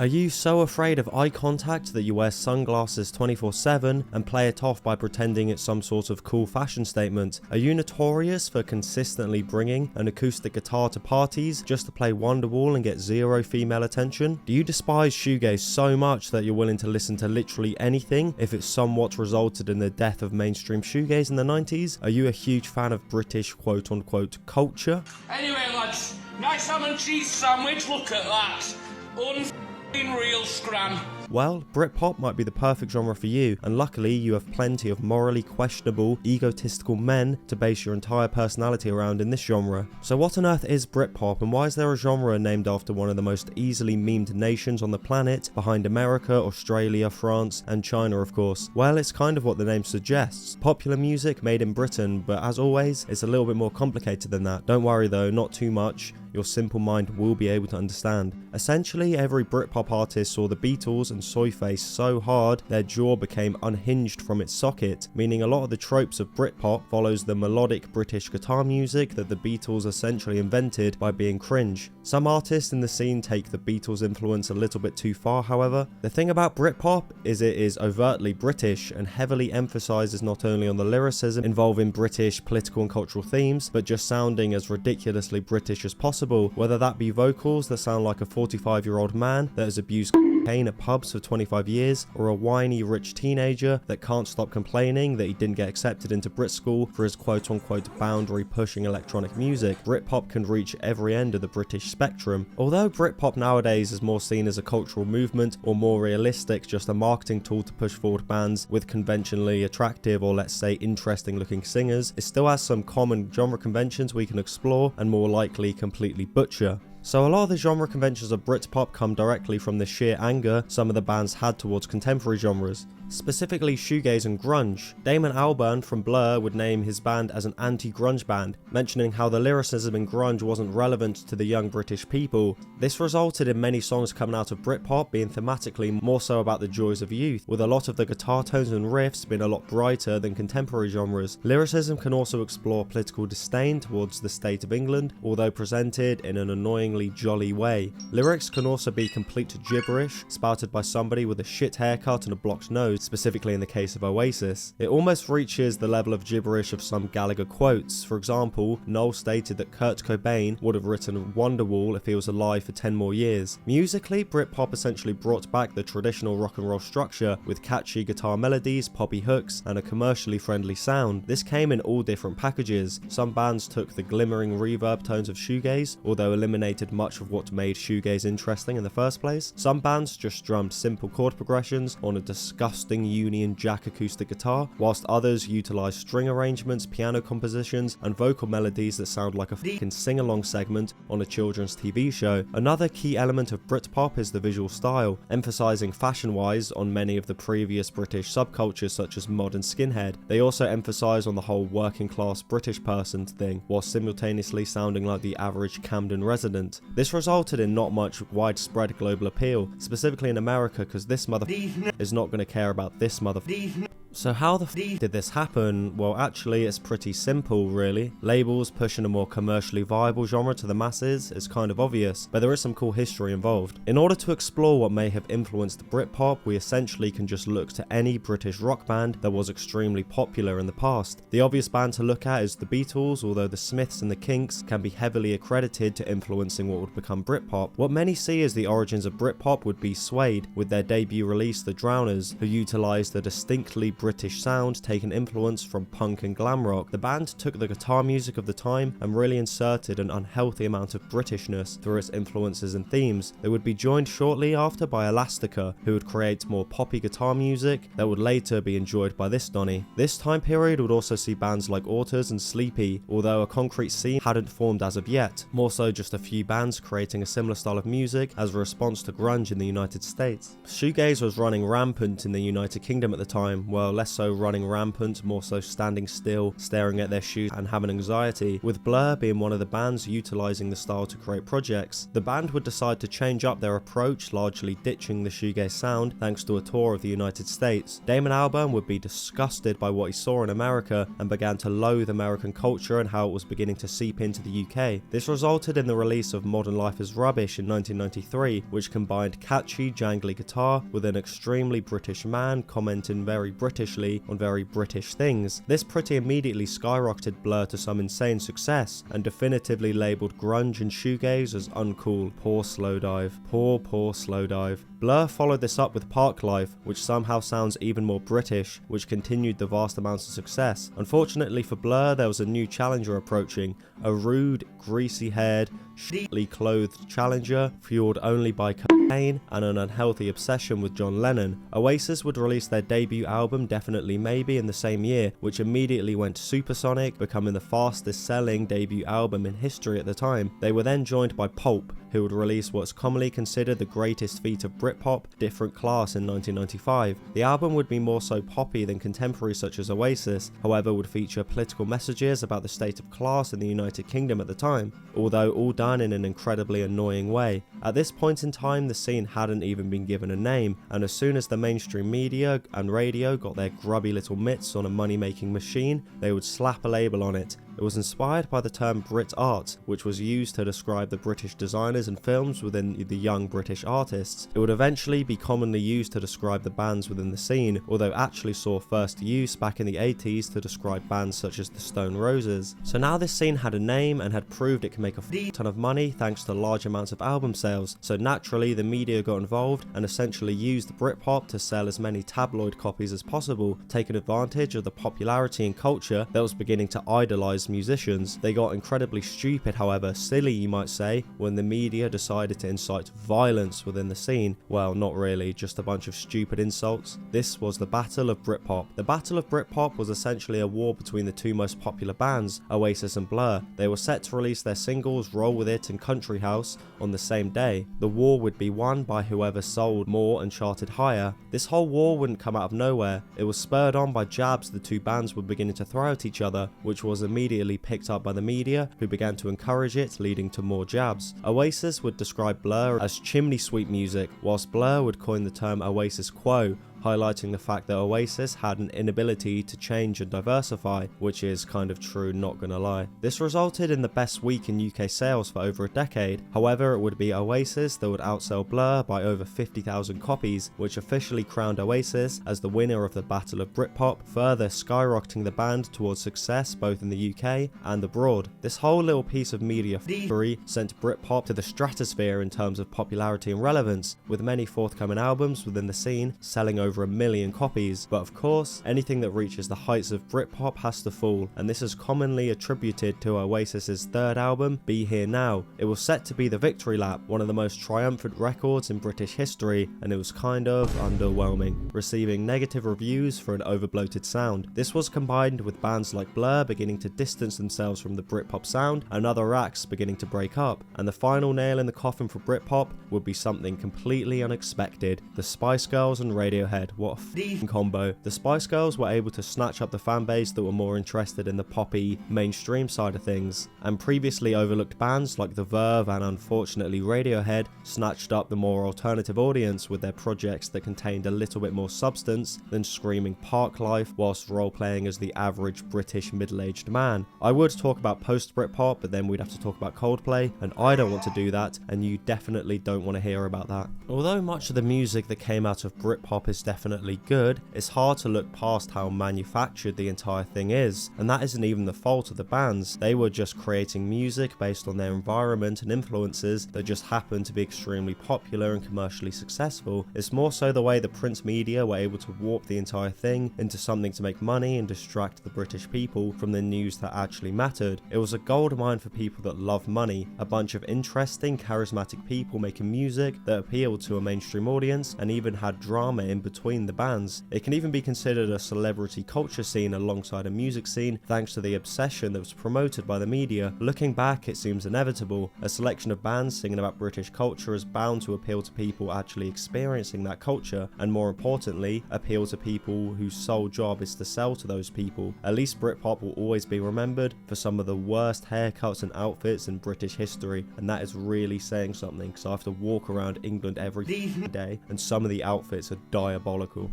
Are you so afraid of eye contact that you wear sunglasses 24/7 and play it off by pretending it's some sort of cool fashion statement? Are you notorious for consistently bringing an acoustic guitar to parties just to play Wonderwall and get zero female attention? Do you despise shoegaze so much that you're willing to listen to literally anything if it somewhat resulted in the death of mainstream shoegaze in the 90s? Are you a huge fan of British quote-unquote culture? Anyway lads, nice ham and cheese sandwich, look at that. Real scram. Well, Britpop might be the perfect genre for you, and luckily you have plenty of morally questionable, egotistical men to base your entire personality around in this genre. So what on earth is Britpop, and why is there a genre named after one of the most easily memed nations on the planet, behind America, Australia, France, and China of course? Well, it's kind of what the name suggests. Popular music made in Britain, but as always, it's a little bit more complicated than that. Don't worry though, not too much. Your simple mind will be able to understand. Essentially, every Britpop artist saw the Beatles and Soyface so hard their jaw became unhinged from its socket, meaning a lot of the tropes of Britpop follows the melodic British guitar music that the Beatles essentially invented by being cringe. Some artists in the scene take the Beatles influence a little bit too far, however. The thing about Britpop is it is overtly British and heavily emphasises not only on the lyricism involving British political and cultural themes, but just sounding as ridiculously British as possible. Whether that be vocals that sound like a 45-year-old man that has abused cocaine at pubs for 25 years, or a whiny rich teenager that can't stop complaining that he didn't get accepted into Brit school for his quote-unquote boundary-pushing electronic music. Britpop can reach every end of the British spectrum. Although Britpop nowadays is more seen as a cultural movement, or more realistic, just a marketing tool to push forward bands with conventionally attractive or let's say interesting looking singers, it still has some common genre conventions we can explore and more likely completely butcher. So a lot of the genre conventions of Britpop come directly from the sheer anger some of the bands had towards contemporary genres, specifically shoegaze and grunge. Damon Albarn from Blur would name his band as an anti-grunge band, mentioning how the lyricism in grunge wasn't relevant to the young British people. This resulted in many songs coming out of Britpop being thematically more so about the joys of youth, with a lot of the guitar tones and riffs being a lot brighter than contemporary genres. Lyricism can also explore political disdain towards the state of England, although presented in an annoyingly jolly way. Lyrics can also be complete gibberish, spouted by somebody with a shit haircut and a blocked nose, specifically in the case of Oasis. It almost reaches the level of gibberish of some Gallagher quotes. For example, Noel stated that Kurt Cobain would have written Wonderwall if he was alive for 10 more years. Musically, Britpop essentially brought back the traditional rock and roll structure with catchy guitar melodies, poppy hooks, and a commercially friendly sound. This came in all different packages. Some bands took the glimmering reverb tones of shoegaze, although eliminated much of what made shoegaze interesting in the first place. Some bands just drummed simple chord progressions on a disgusting Union Jack acoustic guitar, whilst others utilised string arrangements, piano compositions, and vocal melodies that sound like a fucking sing-along segment on a children's TV show. Another key element of Britpop is the visual style, emphasising fashion-wise on many of the previous British subcultures such as mod and skinhead. They also emphasise on the whole working-class British person thing, while simultaneously sounding like the average Camden resident. This resulted in not much widespread global appeal, specifically in America, because this motherfucker is not going to care about this motherfucker. So how the f did this happen? Well, actually it's pretty simple really. Labels pushing a more commercially viable genre to the masses is kind of obvious, but there is some cool history involved. In order to explore what may have influenced Britpop, we essentially can just look to any British rock band that was extremely popular in the past. The obvious band to look at is the Beatles, although the Smiths and the Kinks can be heavily accredited to influencing what would become Britpop. What many see as the origins of Britpop would be Suede, with their debut release The Drowners, who utilised a distinctly British sound taking influence from punk and glam rock. The band took the guitar music of the time and really inserted an unhealthy amount of Britishness through its influences and themes. They would be joined shortly after by Elastica, who would create more poppy guitar music that would later be enjoyed by this Donny. This time period would also see bands like Auters and Sleepy, although a concrete scene hadn't formed as of yet, more so just a few bands creating a similar style of music as a response to grunge in the United States. Shoegaze was running rampant in the United Kingdom at the time. Well, well, less so running rampant, more so standing still, staring at their shoes and having anxiety, with Blur being one of the bands utilising the style to create projects. The band would decide to change up their approach, largely ditching the shoegaze sound thanks to a tour of the United States. Damon Albarn would be disgusted by what he saw in America and began to loathe American culture and how it was beginning to seep into the UK. This resulted in the release of Modern Life is Rubbish in 1993, which combined catchy, jangly guitar with an extremely British man commenting very Britishly on very British things. This pretty immediately skyrocketed Blur to some insane success and definitively labelled grunge and shoegaze as uncool. Poor Slowdive. Poor Slowdive. Blur followed this up with Parklife, which somehow sounds even more British, which continued the vast amounts of success. Unfortunately for Blur, there was a new challenger approaching, a rude, greasy-haired, shittily clothed challenger, fueled only by cocaine and an unhealthy obsession with John Lennon. Oasis would release their debut album Definitely Maybe in the same year, which immediately went supersonic, becoming the fastest selling debut album in history at the time. They were then joined by Pulp, who would release what's commonly considered the greatest feat of Britpop, Different Class, in 1995. The album would be more so poppy than contemporaries such as Oasis, however would feature political messages about the state of class in the United Kingdom at the time, although all done in an incredibly annoying way. At this point in time, the scene hadn't even been given a name, and as soon as the mainstream media and radio got their grubby little mitts on a money-making machine, they would slap a label on it. It was inspired by the term Brit art, which was used to describe the British designers and films within the young British artists. It would eventually be commonly used to describe the bands within the scene, although actually saw first use back in the 80s to describe bands such as the Stone Roses. So now this scene had a name and had proved it can make a ton of money thanks to large amounts of album sales, so naturally the media got involved and essentially used Britpop to sell as many tabloid copies as possible, taking advantage of the popularity and culture that was beginning to idolise musicians. They got incredibly stupid, however, silly you might say, when the media decided to incite violence within the scene. Well, not really, just a bunch of stupid insults. This was the Battle of Britpop. The Battle of Britpop was essentially a war between the two most popular bands, Oasis and Blur. They were set to release their singles Roll With It and Country House on the same day. The war would be won by whoever sold more and charted higher. This whole war wouldn't come out of nowhere. It was spurred on by jabs the two bands were beginning to throw at each other, which was immediately picked up by the media, who began to encourage it, leading to more jabs. Oasis would describe Blur as chimney sweep music, whilst Blur would coin the term Oasis Quo, highlighting the fact that Oasis had an inability to change and diversify, which is kind of true, not gonna lie. This resulted in the best week in UK sales for over a decade. However, it would be Oasis that would outsell Blur by over 50,000 copies, which officially crowned Oasis as the winner of the Battle of Britpop, further skyrocketing the band towards success both in the UK and abroad. This whole little piece of media fury sent Britpop to the stratosphere in terms of popularity and relevance, with many forthcoming albums within the scene selling over 1 million copies. But of course, anything that reaches the heights of Britpop has to fall, and this is commonly attributed to Oasis's third album, Be Here Now. It was set to be the victory lap, one of the most triumphant records in British history, and it was kind of underwhelming, receiving negative reviews for an overbloated sound. This was combined with bands like Blur beginning to distance themselves from the Britpop sound, and other acts beginning to break up, and the final nail in the coffin for Britpop would be something completely unexpected: the Spice Girls and Radiohead. What a f***ing combo. The Spice Girls were able to snatch up the fanbase that were more interested in the poppy, mainstream side of things, and previously overlooked bands like The Verve and unfortunately Radiohead snatched up the more alternative audience with their projects that contained a little bit more substance than screaming Parklife whilst role-playing as the average British middle-aged man. I would talk about post-Britpop, but then we'd have to talk about Coldplay, and I don't want to do that, and you definitely don't want to hear about that. Although much of the music that came out of Britpop is definitely good, it's hard to look past how manufactured the entire thing is, and that isn't even the fault of the bands. They were just creating music based on their environment and influences that just happened to be extremely popular and commercially successful. It's more so the way the print media were able to warp the entire thing into something to make money and distract the British people from the news that actually mattered. It was a goldmine for people that love money, a bunch of interesting, charismatic people making music that appealed to a mainstream audience and even had drama in between between the bands. It can even be considered a celebrity culture scene alongside a music scene, thanks to the obsession that was promoted by the media. Looking back, it seems inevitable. A selection of bands singing about British culture is bound to appeal to people actually experiencing that culture, and more importantly, appeal to people whose sole job is to sell to those people. At least Britpop will always be remembered for some of the worst haircuts and outfits in British history, and that is really saying something, because I have to walk around England every day and some of the outfits are diabolical.